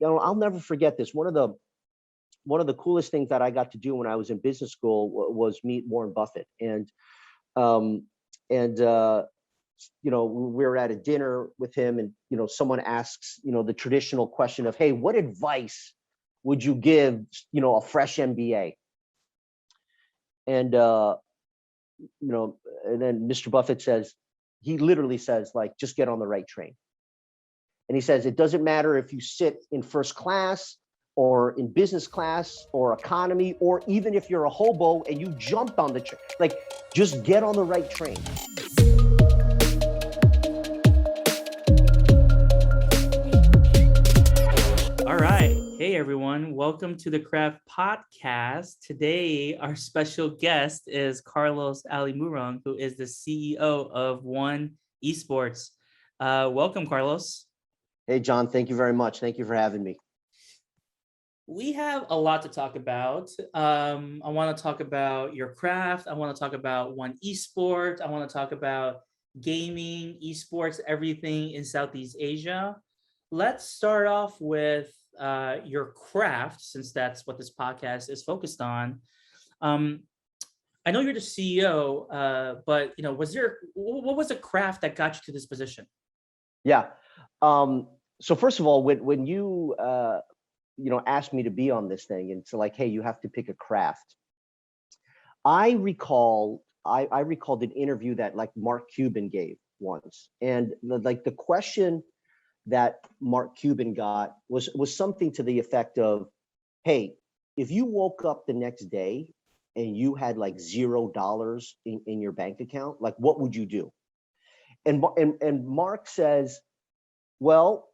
I'll never forget this. One of the coolest things that I got to do when I was in business school was meet Warren Buffett. Um, and we were at a dinner with him, and someone asks the traditional question of, hey, what advice would you give a fresh MBA? And and then Mr. Buffett says, he literally says, like, just get on the right train. And he says, it doesn't matter if you sit in first class or in business class or economy, or even if you're a hobo and you jumped on the train, like, just get on the right train. All right. Hey, everyone. Welcome to the Craft Podcast. Today, our special guest is Carlos Alimurung, who is the CEO of ONE Esports. Welcome, Carlos. Hey, John. Thank you very much. Thank you for having me. We have a lot to talk about. I want to talk about your craft. I want to talk about ONE Esports. I want to talk about gaming, esports, everything in Southeast Asia. Let's start off with your craft, since that's what this podcast is focused on. I know you're the CEO, but what was the craft that got you to this position? Yeah. So first of all, when you asked me to be on this thing, and so like, hey, you have to pick a craft. I recalled an interview that like Mark Cuban gave once, and the question that Mark Cuban got was something to the effect of, hey, if you woke up the next day and you had like $0 in your bank account, like, what would you do? And Mark says, well,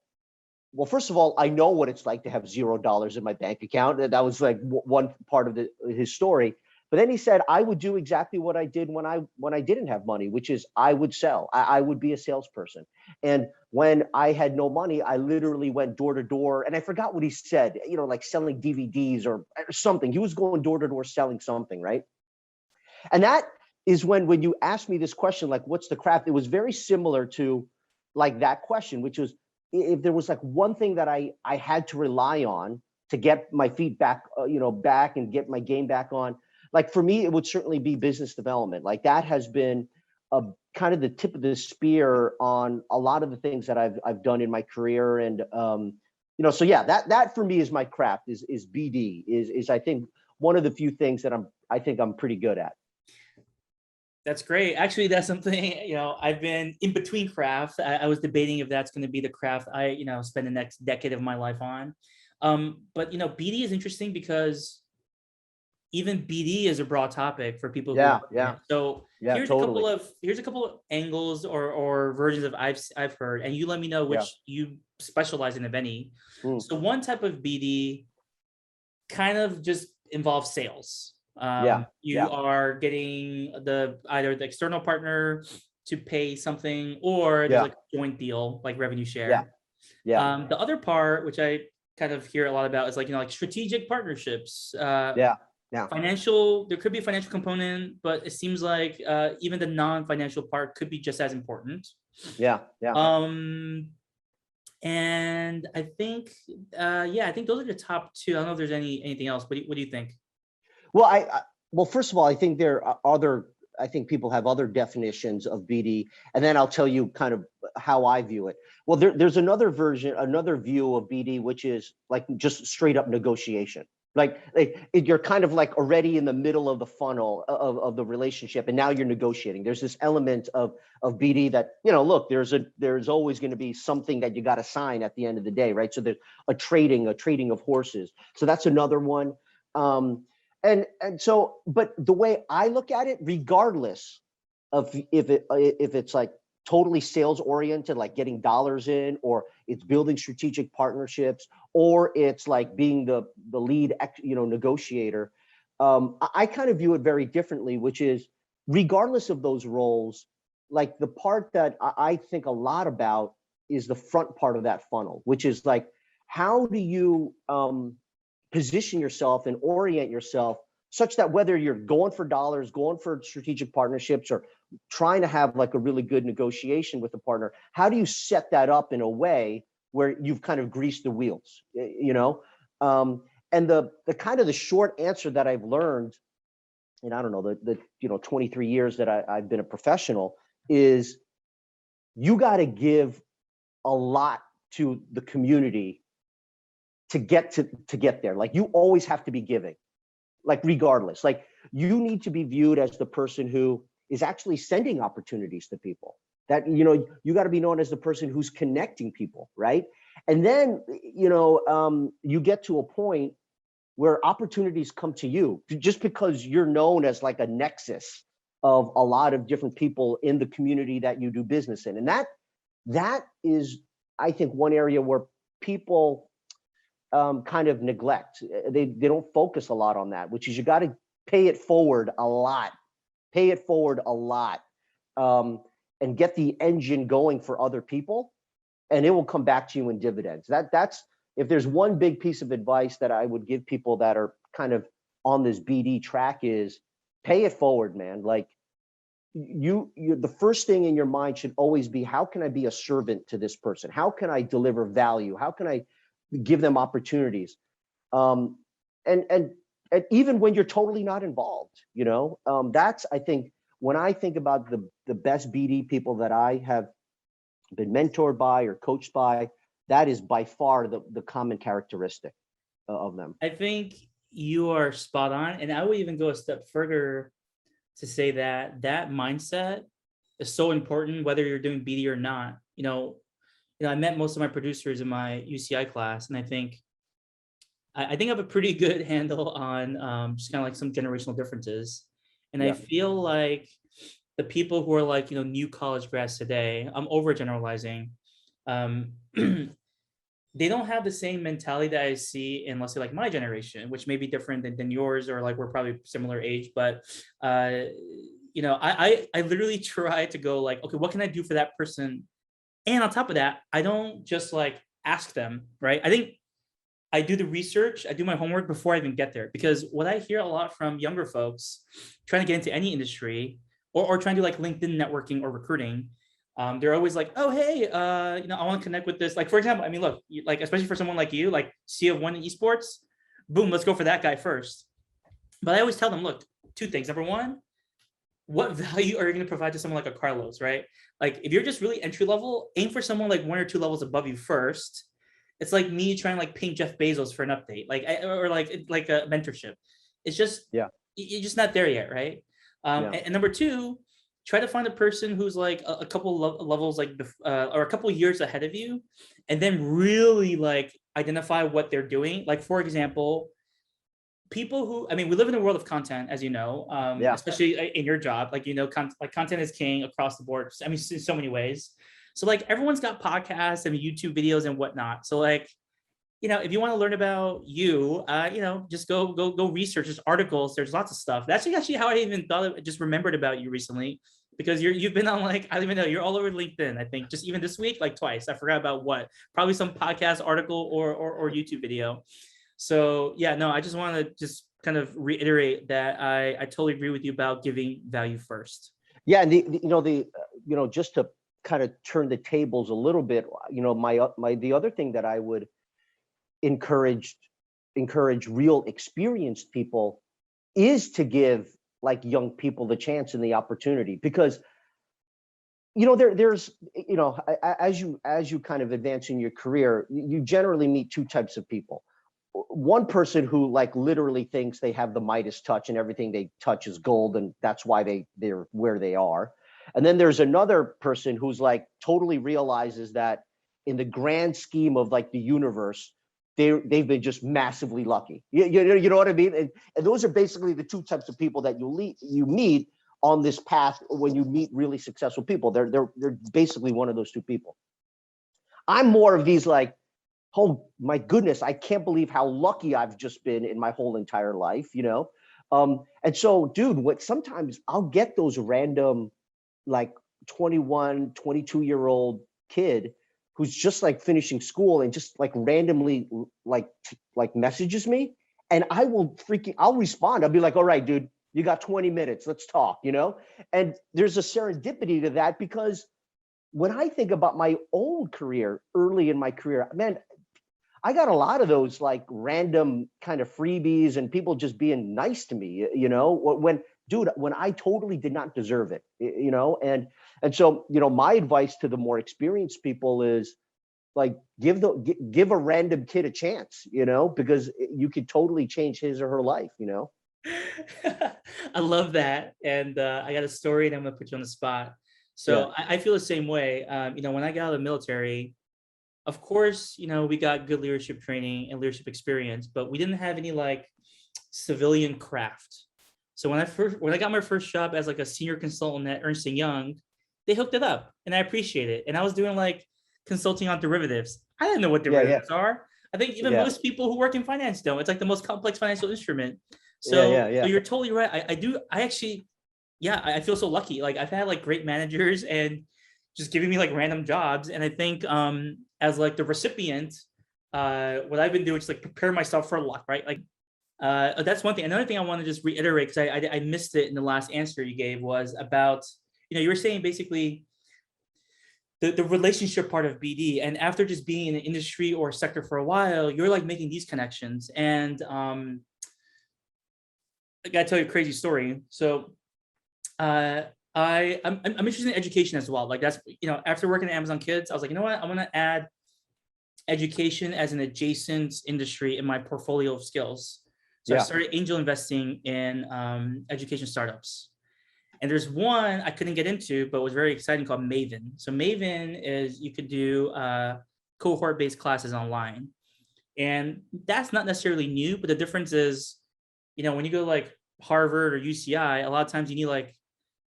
first of all, I know what it's like to have $0 in my bank account. That was like one part of his story. But then he said, I would do exactly what I did when I didn't have money, which is I would sell. I would be a salesperson. And when I had no money, I literally went door to door. And I forgot what he said, like selling DVDs or something. He was going door to door selling something, right? And that is when you asked me this question, like, what's the craft? It was very similar to like that question, which was, if there was like one thing that I had to rely on to get my feet back, back and get my game back on, like for me, it would certainly be business development. Like that has been a kind of the tip of the spear on a lot of the things that I've done in my career. And, so yeah, that for me is my craft is BD is I think one of the few things that I think I'm pretty good at. That's great. Actually, that's something, I've been in between crafts. I was debating if that's going to be the craft I, spend the next decade of my life on. But, BD is interesting because even BD is a broad topic for people. So here's totally. Here's a couple of angles or versions of I've heard, and you let me know which you specialize in, if any. So one type of BD kind of just involves sales. You are getting either the external partner to pay something, or there's like a joint deal, like revenue share. The other part, which I kind of hear a lot about, is like, like strategic partnerships. Financial, there could be a financial component, but it seems like even the non-financial part could be just as important. And I think, I think those are the top two. I don't know if there's anything else, but what do you think? Well, first of all, I think there are I think people have other definitions of BD, and then I'll tell you kind of how I view it. Well, there's another view of BD, which is like just straight up negotiation. Like you're kind of like already in the middle of the funnel of the relationship, and now you're negotiating. There's this element of BD that, look, there's always going to be something that you got to sign at the end of the day, right? So there's a trading of horses. So that's another one. And so, but the way I look at it, regardless of if it's like totally sales oriented, like getting dollars in, or it's building strategic partnerships, or it's like being the lead, negotiator, I kind of view it very differently, which is regardless of those roles, like the part that I think a lot about is the front part of that funnel, which is like, how do you position yourself and orient yourself such that whether you're going for dollars, going for strategic partnerships, or trying to have like a really good negotiation with a partner, how do you set that up in a way where you've kind of greased the wheels, you know? And the kind of the short answer that I've learned, and I don't know, the 23 years that I've been a professional, is you got to give a lot to the community to get there. Like, you always have to be giving, like, regardless. Like, you need to be viewed as the person who is actually sending opportunities to people. That, you got to be known as the person who's connecting people, right? And then, you get to a point where opportunities come to you just because you're known as like a nexus of a lot of different people in the community that you do business in. And that is, I think, one area where people kind of neglect. They don't focus a lot on that, which is you got to pay it forward a lot, and get the engine going for other people, and it will come back to you in dividends. That's if there's one big piece of advice that I would give people that are kind of on this BD track, is pay it forward, man. Like, you the first thing in your mind should always be, how can I be a servant to this person? How can I deliver value? How can I give them opportunities? And even when you're totally not involved, that's, I think, when I think about the best BD people that I have been mentored by or coached by, that is by far the common characteristic of them. I think you are spot on. And I would even go a step further to say that mindset is so important, whether you're doing BD or not. I met most of my producers in my UCI class, and I think I have a pretty good handle on just kind of like some generational differences. And I feel like the people who are like, new college grads today, I'm overgeneralizing, they don't have the same mentality that I see in, let's say, like my generation, which may be different than yours, or like we're probably similar age. But I literally try to go like, okay, what can I do for that person? And on top of that, I don't just like ask them, right? I think I do the research, I do my homework before I even get there. Because what I hear a lot from younger folks trying to get into any industry, or trying to do like LinkedIn networking or recruiting, they're always like, oh, hey, I want to connect with this. Like, for example, I mean, look, like, especially for someone like you, like CEO of ONE Esports, boom, let's go for that guy first. But I always tell them, look, two things. Number one, what value are you going to provide to someone like a Carlos, right? Like, if you're just really entry level, aim for someone like 1 or 2 levels above you first. It's like me trying to like ping Jeff Bezos for an update, or like a mentorship. It's just, you're just not there yet, right? And number two, try to find a person who's like a couple levels, like, or a couple years ahead of you, and then really like identify what they're doing. Like, for example, people who, I mean, we live in a world of content, as you know, especially in your job, like, content is king across the board. I mean, in so many ways. So like, everyone's got podcasts and YouTube videos and whatnot. So like, if you want to learn about just go research. There's articles, there's lots of stuff. That's actually how I even just remembered about you recently, because you've been on, like, I don't even know, you're all over LinkedIn. I think just even this week, like twice. I forgot about what, probably some podcast article or YouTube video. So yeah, no, I just want to just kind of reiterate that I totally agree with you about giving value first. Yeah, and just to kind of turn the tables a little bit, the other thing that I would encourage real experienced people is to give like young people the chance and the opportunity, because there's as you kind of advance in your career, you generally meet two types of people. One person who like literally thinks they have the Midas touch and everything they touch is gold, and that's why they're where they are. And then there's another person who's like totally realizes that in the grand scheme of like the universe, they've been just massively lucky. You know what I mean? And those are basically the two types of people that you meet on this path when you meet really successful people. They're basically one of those two people. I'm more of these like, oh my goodness, I can't believe how lucky I've just been in my whole entire life, And so, dude, sometimes I'll get those random like 21, 22-year-old kid who's just like finishing school and just like randomly like messages me, and I'll respond. I'll be like, all right, dude, you got 20 minutes, let's talk, And there's a serendipity to that, because when I think about my own career, early in my career, man, I got a lot of those like random kind of freebies and people just being nice to me, when, dude, when I totally did not deserve it, and so, my advice to the more experienced people is like, give a random kid a chance, because you could totally change his or her life, I love that. And I got a story and I'm going to put you on the spot. Yeah. So I feel the same way. When I got out of the military, of course, we got good leadership training and leadership experience, but we didn't have any like civilian craft. So when I got my first job as like a senior consultant at Ernst & Young, they hooked it up and I appreciate it. And I was doing like consulting on derivatives. I didn't know what Yeah. derivatives are. I think even Yeah. most people who work in finance don't. It's like the most complex financial instrument. Yeah. So Yeah. you're totally right. I actually, yeah, I feel so lucky. Like I've had like great managers and just giving me like random jobs. And I think as like the recipient, what I've been doing is like prepare myself for luck, right? Like that's one thing. Another thing I want to just reiterate, because I missed it in the last answer you gave, was about, you were saying basically the relationship part of BD. And after just being in an industry or sector for a while, you're like making these connections. And I gotta tell you a crazy story. So I'm interested in education as well. Like that's, after working at Amazon Kids, I was like, you know what, I'm gonna add education as an adjacent industry in my portfolio of skills. So I started angel investing in education startups. And there's one I couldn't get into, but was very exciting, called Maven. So Maven is, you could do cohort-based classes online. And that's not necessarily new, but the difference is, when you go to like Harvard or UCI, a lot of times you need like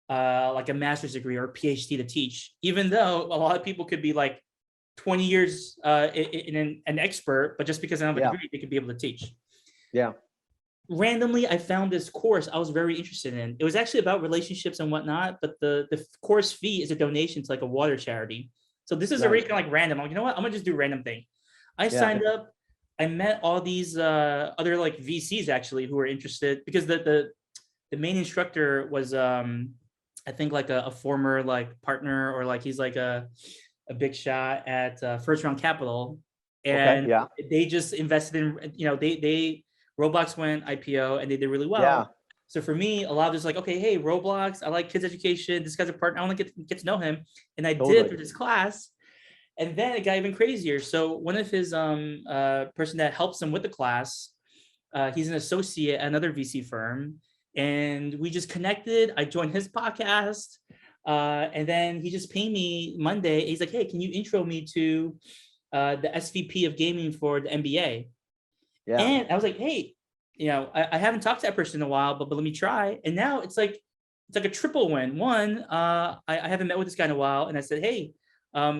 a master's degree or a PhD to teach, even though a lot of people could be like 20 years in an expert, but just because they don't have a degree, they could be able to teach. Yeah. Randomly, I found this course I was very interested in. It was actually about relationships and whatnot, but the course fee is a donation to like a water charity. So this is a really kind of like random. I'm like, you know what? I'm gonna just do a random thing. I signed up. I met all these other like VCs actually who were interested, because the main instructor was I think like a former like partner, or like he's like a big shot at First Round Capital, and they just invested in, they Roblox went IPO and they did really well. Yeah. So for me, a lot of this like, okay, hey, Roblox, I like kids education. This guy's a partner. I want to get to know him, and I did through this class. And then it got even crazier. So one of his person that helps him with the class, he's an associate at another VC firm, and we just connected. I joined his podcast, and then he just pinged me Monday. He's like, hey, can you intro me to the SVP of gaming for the NBA? Yeah. And I was like, hey, I haven't talked to that person in a while, but let me try. And now it's like a triple win. One, I haven't met with this guy in a while, and I said, hey,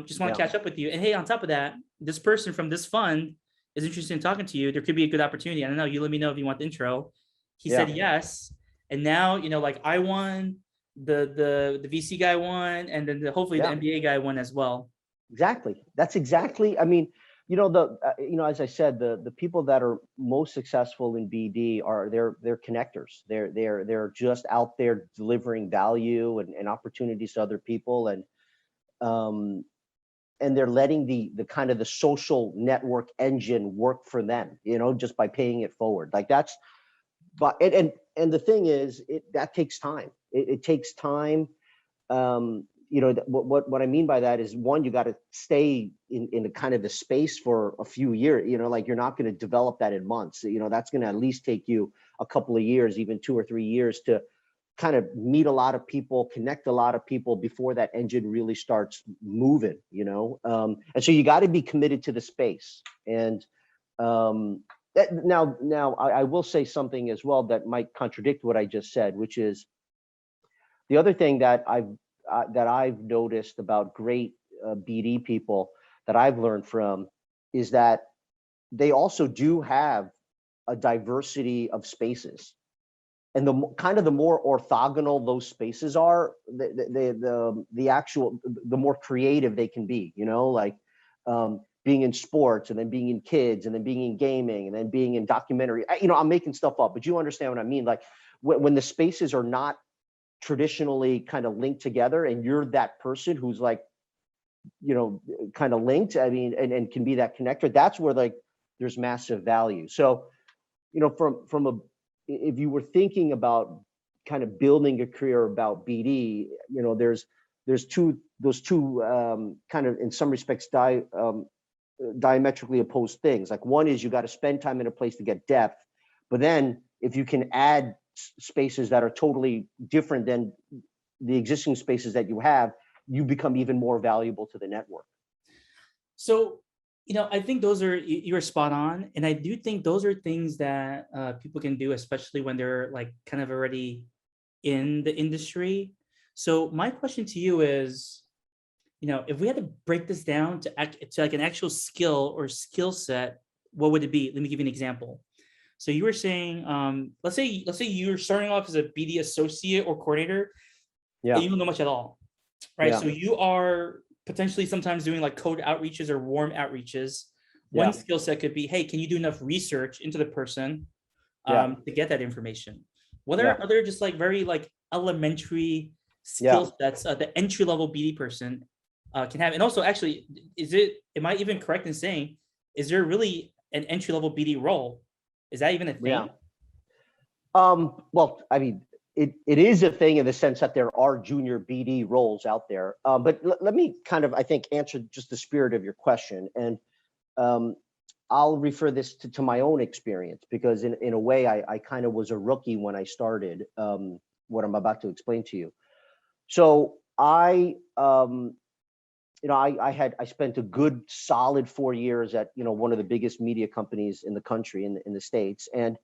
just want to catch up with you. And hey, on top of that, this person from this fund is interested in talking to you. There could be a good opportunity. I don't know. You let me know if you want the intro. He said yes. And now, like I won, the VC guy won, and then hopefully the NBA guy won as well. Exactly. That's exactly. I mean, as I said, the people that are most successful in BD are they're connectors. They're just out there delivering value and opportunities to other people, and they're letting the kind of the social network engine work for them, just by paying it forward. Like that's, but and the thing is, that takes time. It takes time. What I mean by that is, one, you got to stay in the kind of the space for a few years. Like you're not going to develop that in months. That's going to at least take you a couple of years, even 2 or 3 years, to kind of meet a lot of people, connect a lot of people before that engine really starts moving. And so you got to be committed to the space. And now I will say something as well that might contradict what I just said, which is the other thing that I've noticed about great BD people that I've learned from is that they also do have a diversity of spaces, and the more orthogonal those spaces are, the more creative they can be. Like being in sports, and then being in kids, and then being in gaming, and then being in documentary. I'm making stuff up, but you understand what I mean. Like when the spaces are not traditionally kind of linked together, and you're that person who's like kind of linked. I mean, and can be that connector. That's where like there's massive value. So, from a, if you were thinking about kind of building a career about BD, there's those two kind of in some respects diametrically opposed things. Like one is you got to spend time in a place to get depth, but then if you can add spaces that are totally different than the existing spaces that you have, you become even more valuable to the network. So, I think those are, you're spot on. And I do think those are things that people can do, especially when they're like kind of already in the industry. So my question to you is, if we had to break this down to like an actual skill or skill set, what would it be? Let me give you an example. So you were saying, let's say you're starting off as a BD associate or coordinator, Yeah. and you don't know much at all, right? Yeah. So you are potentially sometimes doing like cold outreaches or warm outreaches. Yeah. One skill set could be, hey, can you do enough research into the person Yeah. to get that information? What Yeah. are other just like very like elementary Yeah. skill sets the entry level BD person can have? And also, actually, am I even correct in saying, is there really an entry level BD role? Is that even a thing? Yeah. Well, I mean, it is a thing in the sense that there are junior BD roles out there. But let me kind of, I think, answer just the spirit of your question. And I'll refer this to my own experience, because in a way, I kind of was a rookie when I started what I'm about to explain to you. So I spent a good solid 4 years at, one of the biggest media companies in the country, in the States. And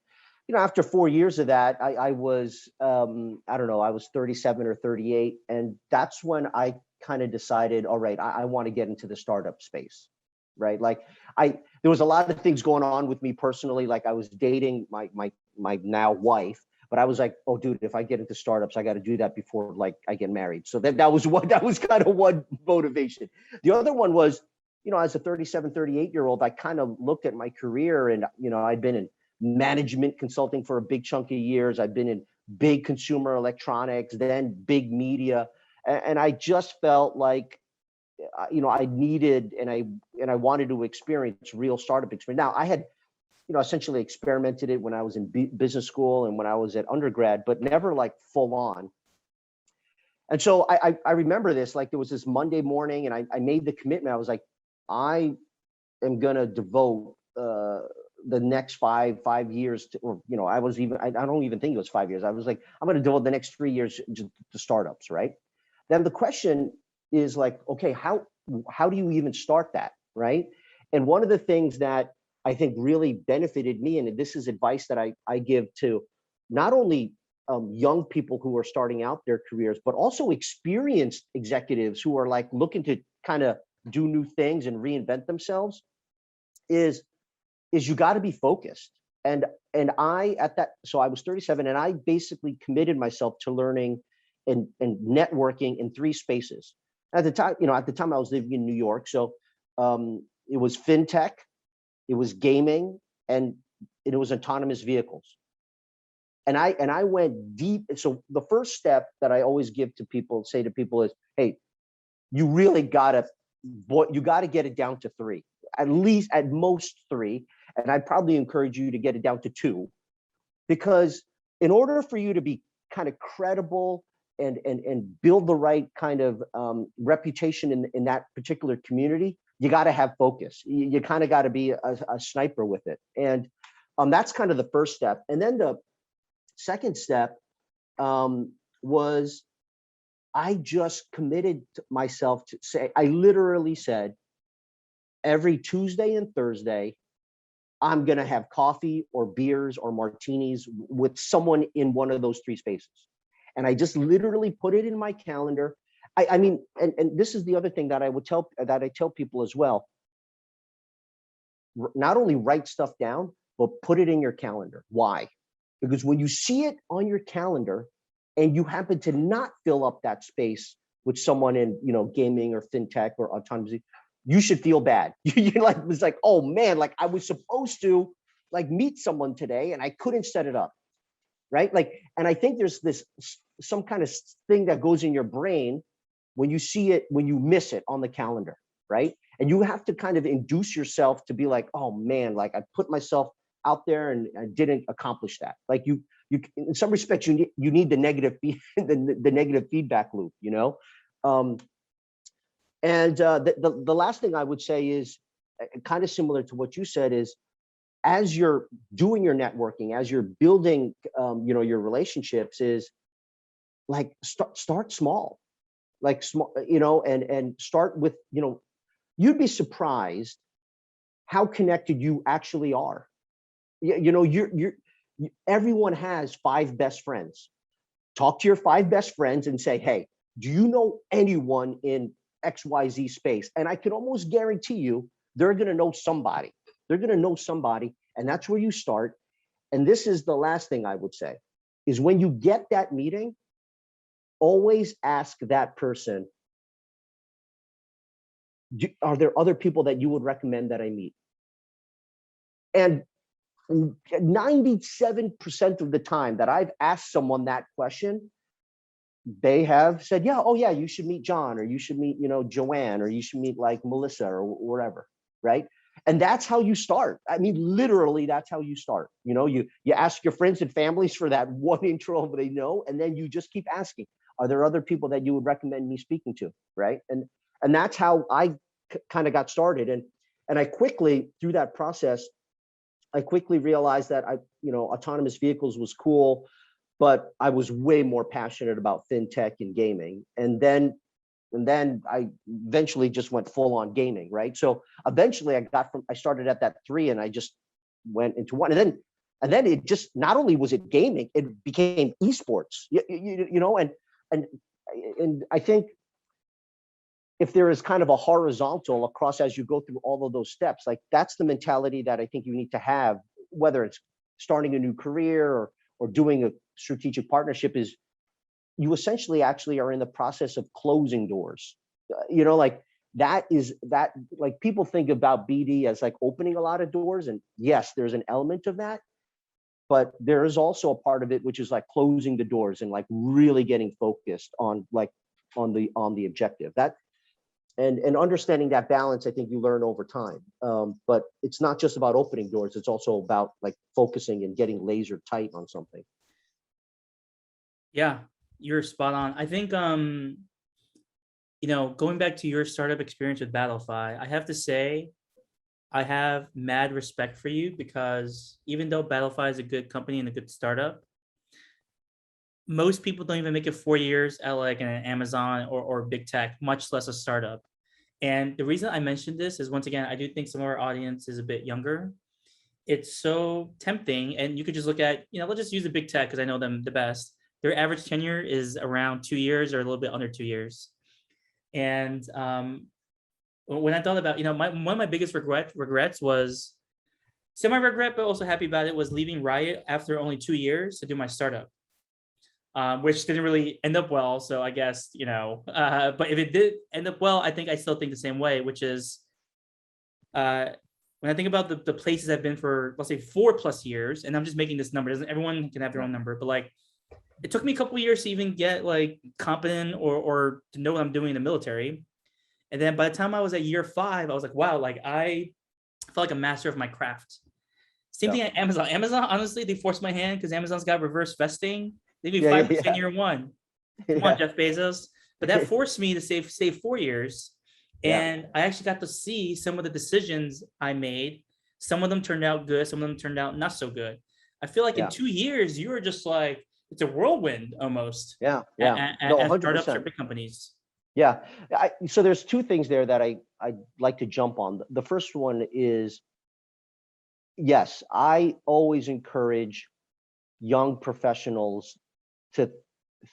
after 4 years of that, I was, I don't know, I was 37 or 38. And that's when I kind of decided, all right, I want to get into the startup space, right? Like there was a lot of things going on with me personally. Like I was dating my now wife, but I was like, oh dude, if I get into startups, I got to do that before like I get married. So that was kind of one motivation. The other one was, as a 37, 38-year-old, I kind of looked at my career and, I'd been in management consulting for a big chunk of years. I've been in big consumer electronics, then big media. And I just felt like, I needed, and I wanted to experience real startup experience. Now I had, essentially experimented it when I was in business school and when I was at undergrad, but never like full on. And so I remember this, like there was this Monday morning and I made the commitment. I was like, I am going to devote, the next five years to, or, I don't even think it was 5 years. I was like, I'm going to devote the next 3 years to startups. Right. Then the question is like, okay, how do you even start that? Right. And one of the things that I think really benefited me, and this is advice that I give to not only young people who are starting out their careers, but also experienced executives who are like looking to kind of do new things and reinvent themselves, is you got to be focused. And so I was 37 and I basically committed myself to learning and networking in 3 spaces. At the time I was living in New York. So it was fintech, it was gaming, and it was autonomous vehicles. And I went deep. So the first step that I always say to people is, hey, you really gotta get it down to 3, at least at most 3. And I'd probably encourage you to get it down to 2, because in order for you to be kind of credible and build the right kind of reputation in that particular community, you got to have focus. You kind of got to be a sniper with it. And that's kind of the first step. And then the second step was I just committed myself to say, I literally said, every Tuesday and Thursday, I'm going to have coffee or beers or martinis with someone in one of those 3 spaces. And I just literally put it in my calendar. I mean, and this is the other thing that I tell people as well. Not only write stuff down, but put it in your calendar. Why? Because when you see it on your calendar and you happen to not fill up that space with someone in, gaming or fintech or autonomous, you should feel bad. You like, was like, oh man, like I was supposed to like meet someone today and I couldn't set it up. Right. Like, and I think there's some kind of thing that goes in your brain when you see it, when you miss it on the calendar, right? And you have to kind of induce yourself to be like, oh man, like I put myself out there and I didn't accomplish that. Like you in some respects, you need the negative the negative feedback loop, you know. The last thing I would say is kind of similar to what you said is, as you're doing your networking, as you're building, your relationships, is like start small, like small, and start with, you'd be surprised how connected you actually are. Everyone has 5 best friends. Talk to your 5 best friends and say, hey, do you know anyone in XYZ space? And I can almost guarantee you they're going to know somebody. They're going to know somebody. And that's where you start. And this is the last thing I would say, is when you get that meeting, always ask that person, are there other people that you would recommend that I meet? And 97% of the time that I've asked someone that question, they have said, yeah, oh yeah, you should meet John, or you should meet, Joanne, or you should meet like Melissa or whatever, right? And that's how you start. I mean, literally, that's how you start. You ask your friends and families for that one intro they know, and then you just keep asking, are there other people that you would recommend me speaking to, right? And that's how I kind of got started. And I quickly, through that process, I quickly realized that autonomous vehicles was cool, but I was way more passionate about fintech and gaming. And then I eventually just went full on gaming, right? So eventually I started at that 3 and I just went into 1. And then it just, not only was it gaming, it became esports, and I think if there is kind of a horizontal across as you go through all of those steps, like that's the mentality that I think you need to have, whether it's starting a new career or doing a strategic partnership, is you essentially actually are in the process of closing doors. Like like people think about BD as like opening a lot of doors. And yes, there's an element of that, but there is also a part of it, which is like closing the doors and like really getting focused on the objective. And understanding that balance, I think you learn over time. But it's not just about opening doors. It's also about like focusing and getting laser tight on something. Yeah, you're spot on. I think, going back to your startup experience with Battlefy, I have to say, I have mad respect for you, because even though Battlefy is a good company and a good startup, most people don't even make it 4 years at like an Amazon or big tech, much less a startup. And the reason I mentioned this is, once again, I do think some of our audience is a bit younger. It's so tempting. And you could just look at, let's just use the big tech because I know them the best. Their average tenure is around 2 years or a little bit under 2 years. And when I thought about, one of my biggest regrets was semi-regret, but also happy about it, was leaving Riot after only 2 years to do my startup. Which didn't really end up well. So I guess, but if it did end up well, I think I still think the same way, which is when I think about the places I've been for, let's say 4+ years, and I'm just making this number, everyone can have their own number, but like, it took me a couple of years to even get like competent or to know what I'm doing in the military. And then by the time I was at year 5, I was like, wow, like I felt like a master of my craft. Same thing at Amazon. Amazon, honestly, they forced my hand because Amazon's got reverse vesting. They do 5% year 1. Come on, Jeff Bezos. But that forced me to save 4 years. And I actually got to see some of the decisions I made. Some of them turned out good. Some of them turned out not so good. I feel like in 2 years, you were just like, it's a whirlwind almost. At startups or big companies. Yeah. So there's 2 things there that I'd like to jump on. The first one is, yes, I always encourage young professionals to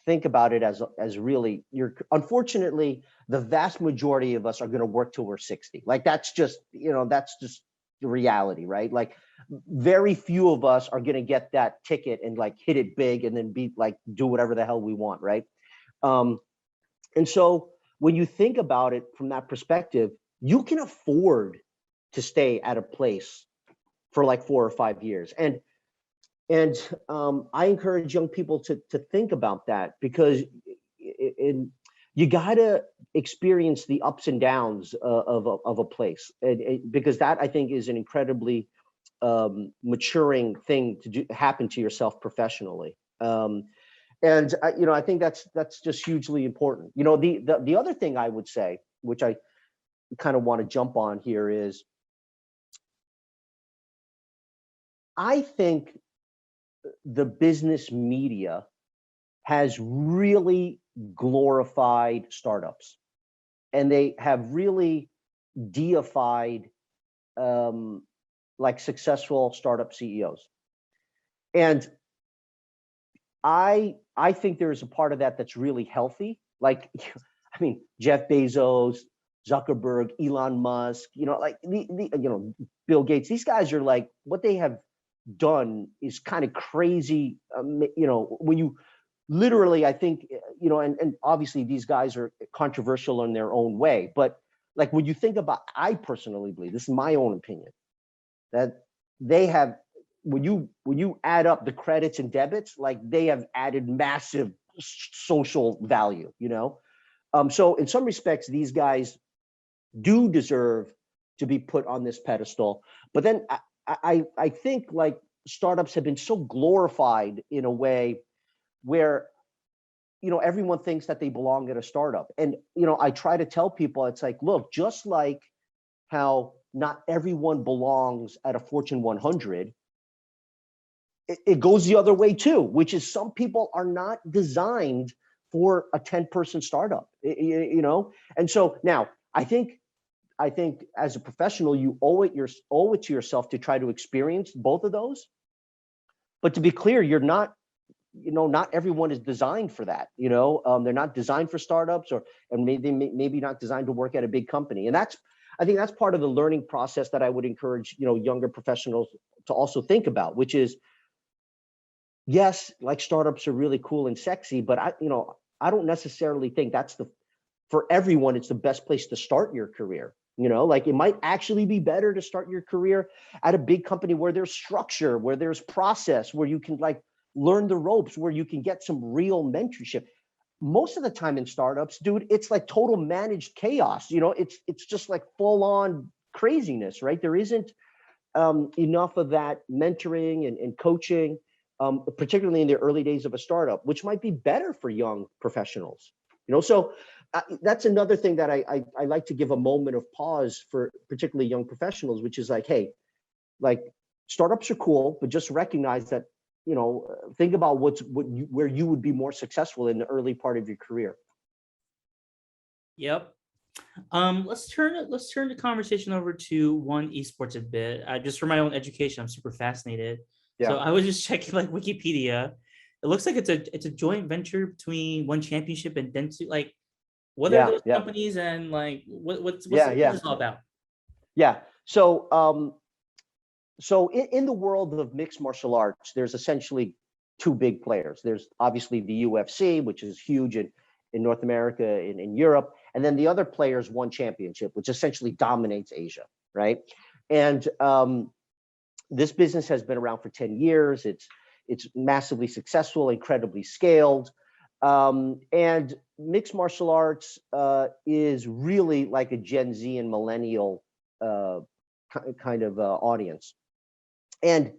think about it as really, unfortunately, the vast majority of us are going to work till we're 60. Like that's just the reality, right? Like very few of us are going to get that ticket and like hit it big and then be like, do whatever the hell we want, right? And so when you think about it from that perspective, you can afford to stay at a place for like 4 or 5 years. And I encourage young people to think about that, because you gotta experience the ups and downs of a place, because that, I think, is an incredibly maturing thing to do, happen to yourself professionally. And I think that's just hugely important. The other thing I would say, which I kind of want to jump on here, is I think the business media has really glorified startups, and they have really deified like successful startup CEOs. And I think there's a part of that that's really healthy. Like, I mean, Jeff Bezos, Zuckerberg, Elon Musk, like Bill Gates. These guys are like, what they have done is kind of crazy. When you literally, I think, and obviously these guys are controversial in their own way, but like when you think about, I personally believe, this is my own opinion, that they have, when you add up the credits and debits, like they have added massive social value. So in some respects, these guys do deserve to be put on this pedestal. But then I think like startups have been so glorified in a way where everyone thinks that they belong at a startup. And I try to tell people, it's like, look, just like how not everyone belongs at a Fortune 100, it goes the other way too, which is some people are not designed for a 10-person startup. And so now I think as a professional, you owe it to yourself to try to experience both of those. But to be clear, you're not, not everyone is designed for that. They're not designed for startups, and maybe not designed to work at a big company. And I think that's part of the learning process that I would encourage, younger professionals to also think about, which is, yes, like startups are really cool and sexy, but I don't necessarily think for everyone, it's the best place to start your career. Like it might actually be better to start your career at a big company where there's structure, where there's process, where you can like learn the ropes, where you can get some real mentorship. Most of the time in startups, dude, it's like total managed chaos. It's just like full on craziness, right? There isn't enough of that mentoring and coaching, particularly in the early days of a startup, which might be better for young professionals. So that's another thing that I like to give a moment of pause for particularly young professionals, which is like, hey, like startups are cool, but just recognize that, think about where you would be more successful in the early part of your career. Yep. Let's turn the conversation over to ONE Esports a bit. Just for my own education, I'm super fascinated. Yeah. So I was just checking like Wikipedia. It looks like it's a joint venture between ONE Championship and Dentsu. Like, what are those companies, and like what's this all about? Yeah. So in the world of mixed martial arts, there's essentially two big players. There's obviously the UFC, which is huge in North America, in Europe. And then the other player is ONE Championship, which essentially dominates Asia, right? And this business has been around for 10 years. It's massively successful, incredibly scaled. And mixed martial arts is really like a Gen Z and millennial kind of audience. And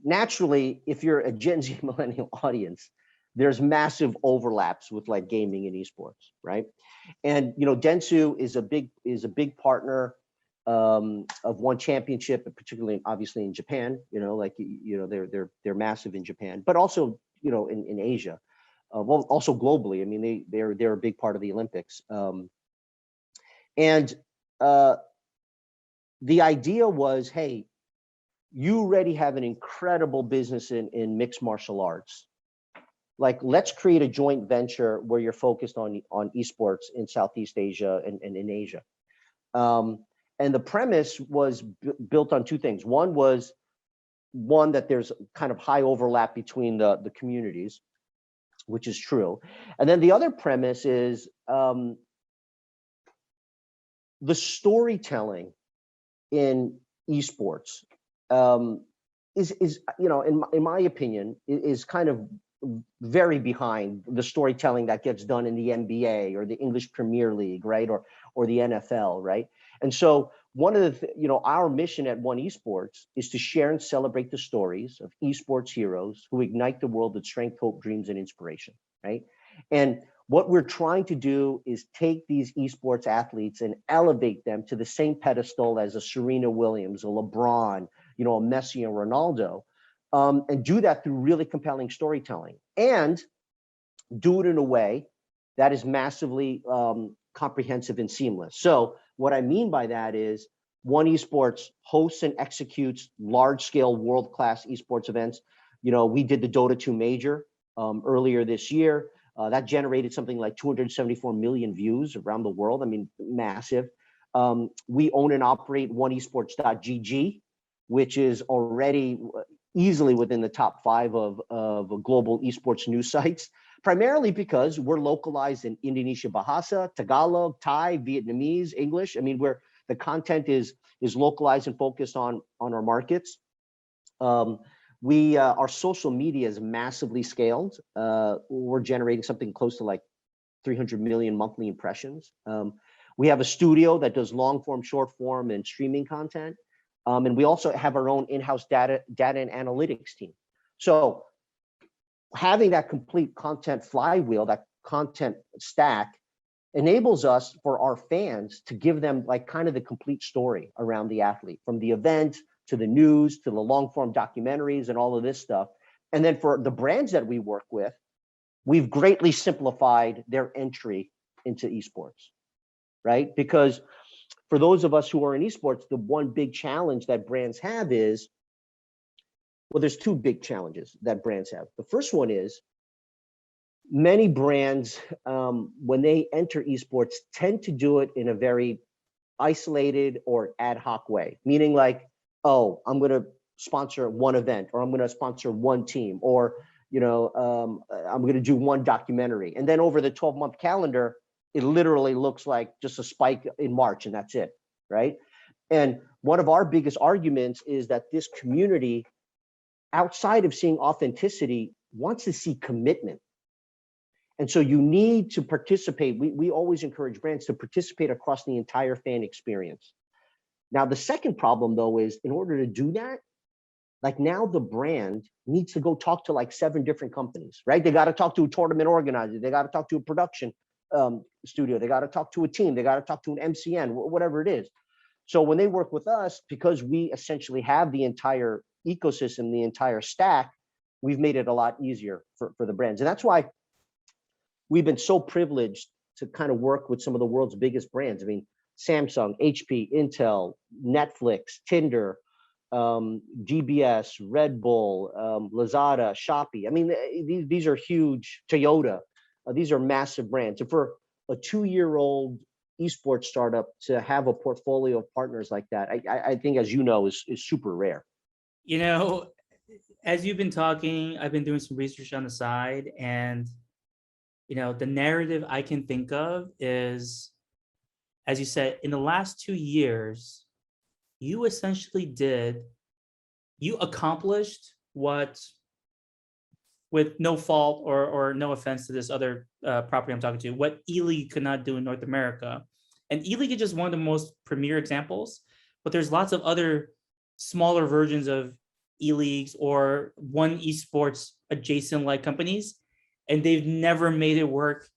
naturally, if you're a Gen Z millennial audience, there's massive overlaps with like gaming and esports, right? And Dentsu is a big partner of ONE Championship, particularly obviously in Japan. They're massive in Japan, but also in Asia, well, also globally. I mean, they're a big part of the Olympics, and the idea was, hey, you already have an incredible business in mixed martial arts. Like, let's create a joint venture where you're focused on esports in Southeast Asia and in Asia. And the premise was built on two things. One was that there's kind of high overlap between the communities, which is true. And then the other premise is the storytelling in esports is in my opinion is kind of very behind the storytelling that gets done in the NBA or the English Premier League, right? Or the NFL, right? And so one of the, our mission at ONE Esports is to share and celebrate the stories of esports heroes who ignite the world with strength, hope, dreams, and inspiration, right? And what we're trying to do is take these esports athletes and elevate them to the same pedestal as a Serena Williams, a LeBron, a Messi and Ronaldo, and do that through really compelling storytelling, and do it in a way that is massively comprehensive and seamless. So what I mean by that is ONE Esports hosts and executes large-scale, world-class esports events. We did the Dota 2 Major earlier this year. That generated something like 274 million views around the world. I mean, massive. We own and operate oneesports.gg, which is already easily within the top 5 of global esports news sites, primarily because we're localized in Indonesia Bahasa, Tagalog, Thai, Vietnamese, English. I mean, the content is localized and focused on our markets. Our social media is massively scaled. We're generating something close to like 300 million monthly impressions. We have a studio that does long form, short form, and streaming content. And we also have our own in-house data and analytics team. So having that complete content flywheel, that content stack, enables us for our fans to give them like kind of the complete story around the athlete, from the event to the news to the long form documentaries and all of this stuff. And then for the brands that we work with, we've greatly simplified their entry into esports, right? Because for those of us who are in esports, the one big challenge that brands have is, well, there's 2 big challenges that brands have. The first one is many brands, when they enter esports, tend to do it in a very isolated or ad hoc way, meaning like, oh, I'm going to sponsor one event, or I'm going to sponsor one team, or I'm going to do one documentary. And then over the 12-month calendar, it literally looks like just a spike in March, and that's it, right? And one of our biggest arguments is that this community, outside of seeing authenticity, wants to see commitment. And so you need to participate. We always encourage brands to participate across the entire fan experience. Now, the second problem, though, is in order to do that, like now the brand needs to go talk to like 7 different companies, right? They got to talk to a tournament organizer. They got to talk to a production studio. They got to talk to a team. They got to talk to an MCN, whatever it is. So when they work with us, because we essentially have the entire ecosystem, the entire stack, we've made it a lot easier for the brands. And that's why we've been so privileged to kind of work with some of the world's biggest brands. I mean, Samsung, HP, Intel, Netflix, Tinder, DBS, Red Bull, Lazada, Shopee. I mean, these are huge. Toyota. These are massive brands. And for a 2-year-old esports startup to have a portfolio of partners like that, I think, as you know, is super rare. As you've been talking, I've been doing some research on the side, and the narrative I can think of is, as you said, in the last 2 years, you accomplished what, with no fault or no offense to this other property I'm talking to, what E-League could not do in North America. And E-League is just one of the most premier examples, but there's lots of other smaller versions of E-Leagues or ONE Esports adjacent like companies, and they've never made it work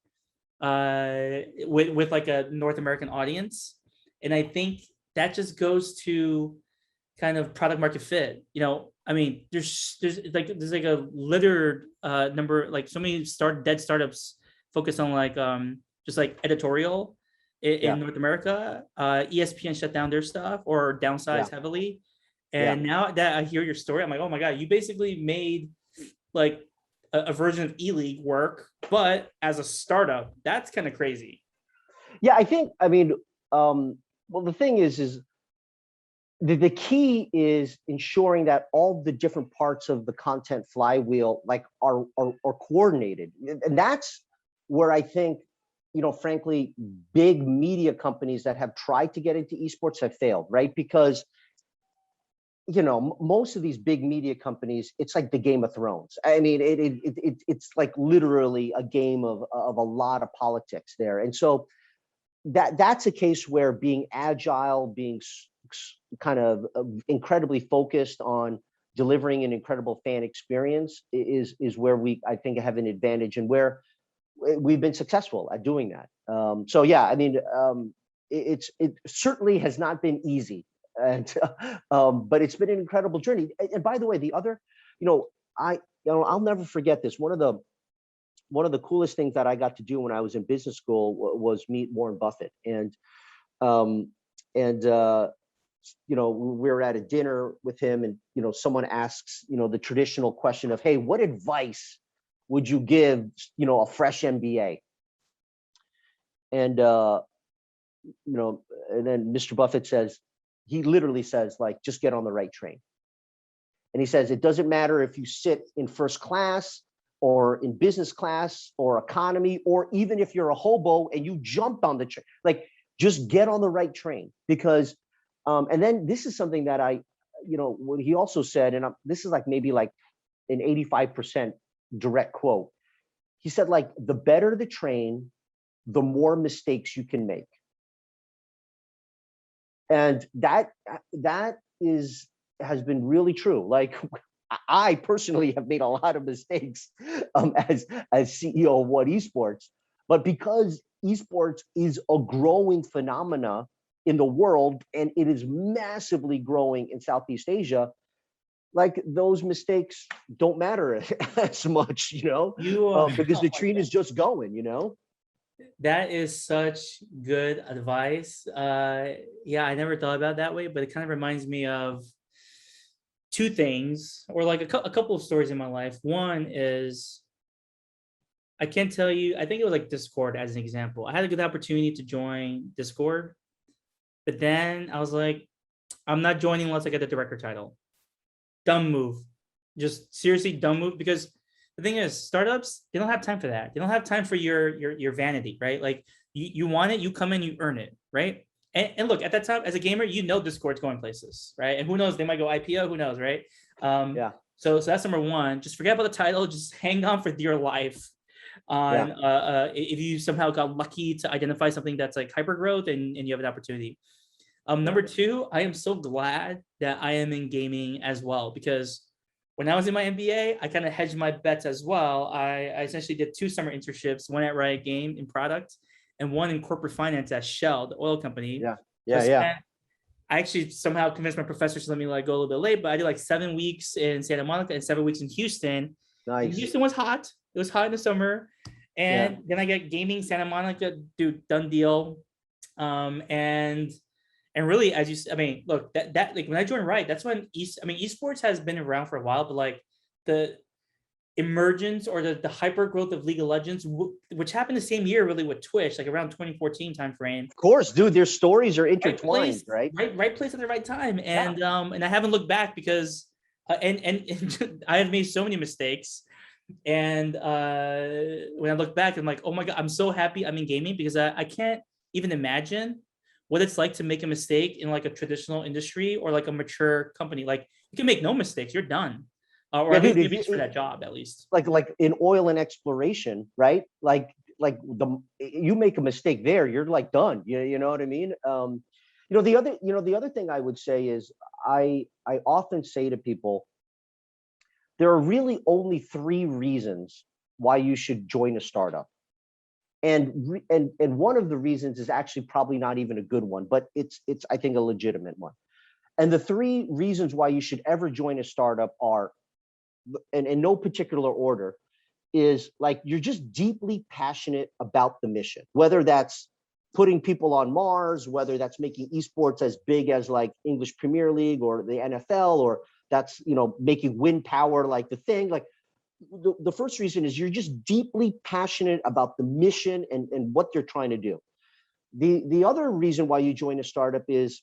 with like a North American audience. And I think that just goes to kind of product market fit. I mean, there's like a littered number, like so many dead startups focus on like just like editorial in North America. ESPN shut down their stuff or downsized heavily. And now that I hear your story, I'm like, oh my God, you basically made like a version of E-League work, but as a startup. That's kind of crazy. Yeah, I mean, well, the thing is the key is ensuring that all the different parts of the content flywheel like are coordinated. And that's where I think, frankly, big media companies that have tried to get into esports have failed, right? Because most of these big media companies, it's like the Game of Thrones. I mean, it's like literally a game of a lot of politics there. And so that's a case where being agile, being kind of incredibly focused on delivering an incredible fan experience is where I think have an advantage, and where we've been successful at doing that. So yeah, I mean, it certainly has not been easy, and but it's been an incredible journey. And by the way, the other, I'll never forget this. One of the coolest things that I got to do when I was in business school was meet Warren Buffett, and um, we were at a dinner with him, and someone asks the traditional question of, hey, what advice would you give a fresh MBA? And and then Mr. Buffett says, he literally says, like, just get on the right train. And he says, it doesn't matter if you sit in first class or in business class or economy, or even if you're a hobo and you jumped on the train, like, just get on the right train. Because and then this is something that what he also said, and this is like maybe like an 85% direct quote. He said, like, the better the train, the more mistakes you can make. And that has been really true. Like, I personally have made a lot of mistakes as CEO of ONE Esports, but because esports is a growing phenomena in the world, and it is massively growing in Southeast Asia, like, those mistakes don't matter as much, because the train is just going. That is such good advice. Yeah, I never thought about it that way, but it kind of reminds me of two things, or like a couple of stories in my life. One is, I can't tell you, I think it was like Discord as an example. I had a good opportunity to join Discord, but then I was like, I'm not joining unless I get the director title. Dumb move. Just seriously dumb move, because the thing is, startups, they don't have time for that. They don't have time for your vanity, right? Like, you want it, you come in, you earn it, right? And look, at that time, as a gamer, Discord's going places, right? And who knows, they might go IPO, who knows, right? Yeah. So that's number one. Just forget about the title. Just hang on for dear life. On if you somehow got lucky to identify something that's like hyper growth, and you have an opportunity. Number two, I am so glad that I am in gaming as well, because when I was in my MBA, I kind of hedged my bets as well. I essentially did 2 summer internships, one at Riot Game in product and one in corporate finance at Shell, the oil company. Yeah. I actually somehow convinced my professors to let me go a little bit late, but I did like 7 weeks in Santa Monica and 7 weeks in Houston. Nice. And Houston was hot. It was hot in the summer. And then I get gaming, Santa Monica, dude, done deal. And really, as you, I mean, look, that like when I joined Riot, that's when esports has been around for a while, but like the emergence or the hyper growth of League of Legends, which happened the same year really with Twitch, like around 2014 timeframe. Of course, dude, their stories are intertwined, right? Right place at the right time, and I haven't looked back, because and I have made so many mistakes, and when I look back, I'm like, oh my god, I'm so happy I'm in gaming, because I can't even imagine what it's like to make a mistake in like a traditional industry or like a mature company. Like, you can make no mistakes, you're done. Or at least you reach for that job, at least. Like in oil and exploration, right? Like you make a mistake there, you're like done. You know what I mean? The other thing I would say is, I often say to people, there are really only 3 reasons why you should join a startup. And one of the reasons is actually probably not even a good one, but it's I think a legitimate one. And the 3 reasons why you should ever join a startup are, and in no particular order, is like, you're just deeply passionate about the mission, whether that's putting people on Mars, whether that's making esports as big as like English Premier League or the NFL, or that's making wind power like the thing. Like, the first reason is you're just deeply passionate about the mission and what they're trying to do. The other reason why you join a startup is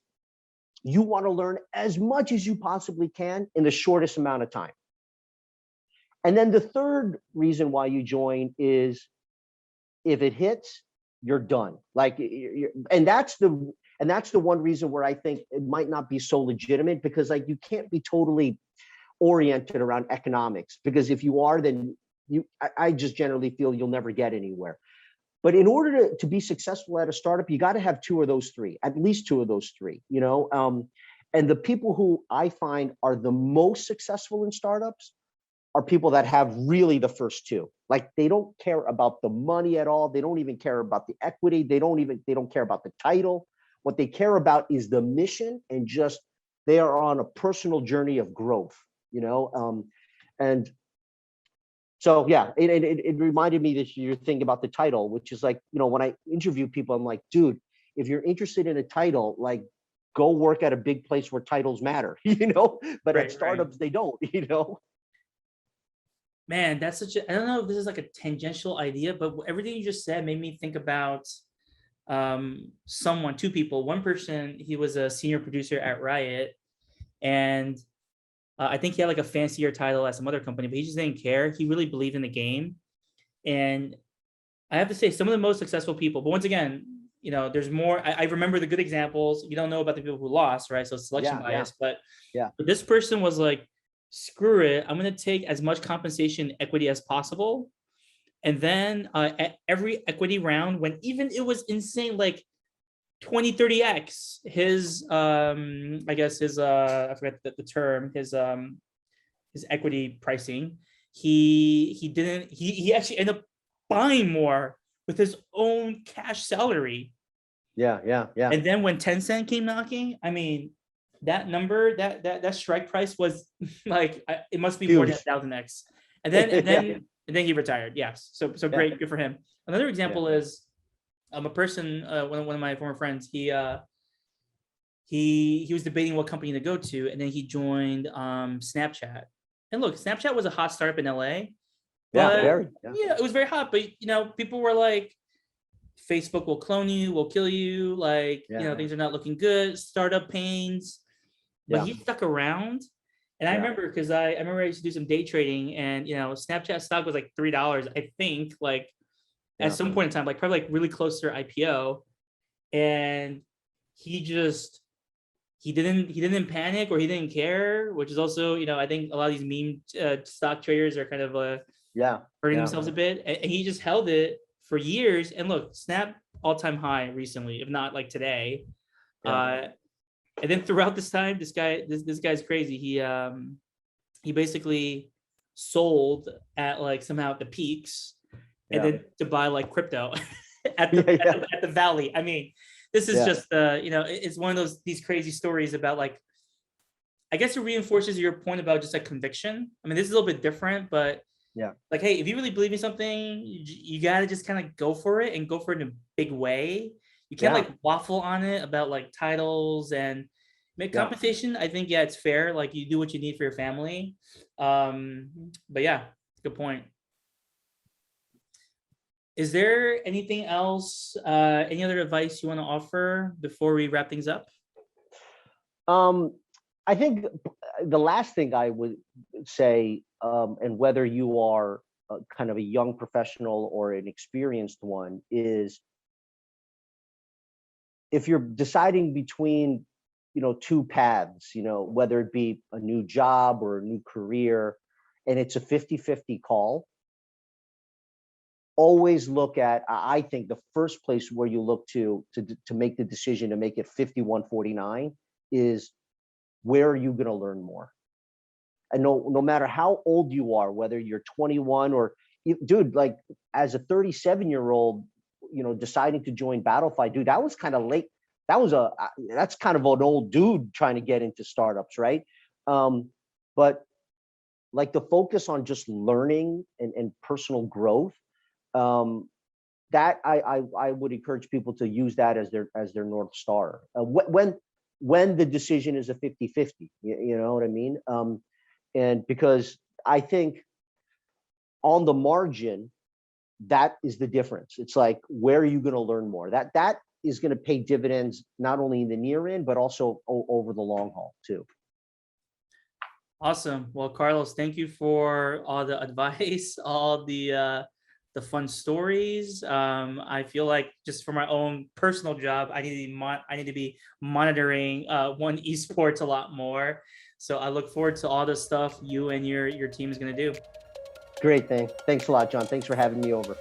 you want to learn as much as you possibly can in the shortest amount of time. And then the third reason why you join is, if it hits, you're done. Like, and And that's the one reason where I think it might not be so legitimate, because like you can't be totally oriented around economics, because if you are, then I just generally feel you'll never get anywhere. But in order to be successful at a startup, you got to have two of those three, at least two of those three, you know? And the people who I find are the most successful in startups are people that have really the first two. Like they don't care about the money at all. They don't even care about the equity. They don't care about the title. What they care about is the mission, and just they are on a personal journey of growth, you know? And so yeah, it reminded me that you're thinking about the title, which is like, you know, when I interview people, I'm like, dude, if you're interested in a title, like go work at a big place where titles matter, you know, but at startups, they don't, you know? Man, that's such a, I don't know if this is like a tangential idea, but everything you just said made me think about two people. One person, he was a senior producer at Riot, and I think he had like a fancier title at some other company, but he just didn't care. He really believed in the game. And I have to say, some of the most successful people, but once again, you know, there's more. I remember the good examples. You don't know about the people who lost, right? So it's selection bias. But this person was like, screw it. I'm going to take as much compensation equity as possible. And then at every equity round, when even it was insane, like 20, 30x, his I guess his I forget the term, his equity pricing, he actually ended up buying more with his own cash salary. Yeah. And then when Tencent came knocking, I mean, that number, that strike price was like, it must be more than 1,000x. And then he retired. Yes. So great, good for him. Another example is a person, one of my former friends. He was debating what company to go to, and then he joined Snapchat. And look, Snapchat was a hot startup in LA. But it was very hot. But you know, people were like, Facebook will clone you, will kill you. Like, you know, things are not looking good. Startup pains. But he stuck around. And I remember, because I remember I used to do some day trading, and you know, Snapchat stock was like $3, I think, like at some point in time, like probably like really close to their IPO. And he didn't panic, or he didn't care, which is also, you know, I think a lot of these meme stock traders are kind of hurting themselves a bit. And he just held it for years. And look, Snap all-time high recently, if not like today. And then throughout this time, this guy's crazy. He basically sold at like somehow at the peaks, and then to buy like crypto at the valley. I mean, this is just you know, it's one of these crazy stories about, like, I guess it reinforces your point about just like conviction. I mean, this is a little bit different, but like, hey, if you really believe in something, you got to just kind of go for it, and go for it in a big way. You can't like waffle on it about like titles and compensation. I think, it's fair. Like, you do what you need for your family. But yeah, good point. Is there anything else, any other advice you want to offer before we wrap things up? I think the last thing I would say, and whether you are kind of a young professional or an experienced one, is if you're deciding between, you know, two paths, you know, whether it be a new job or a new career, and it's a 50-50 call, always look at, I think the first place where you look to make the decision to make it 51-49 is, where are you going to learn more? And no matter how old you are, whether you're 21 or, dude, like as a 37-year-old, you know, deciding to join Battlefight, dude, that was kind of late. That's kind of an old dude trying to get into startups, right? But like the focus on just learning and personal growth, that I would encourage people to use that as their North Star. When the decision is a 50-50, you know what I mean? And because I think on the margin, that is the difference. It's like, where are you going to learn more? That is going to pay dividends, not only in the near end, but also over the long haul too. Awesome. Well, Carlos, thank you for all the advice, all the the fun stories. I feel like just for my own personal job, I need to be monitoring ONE Esports a lot more. So I look forward to all the stuff you and your team is going to do. Great thing. Thanks a lot, John. Thanks for having me over.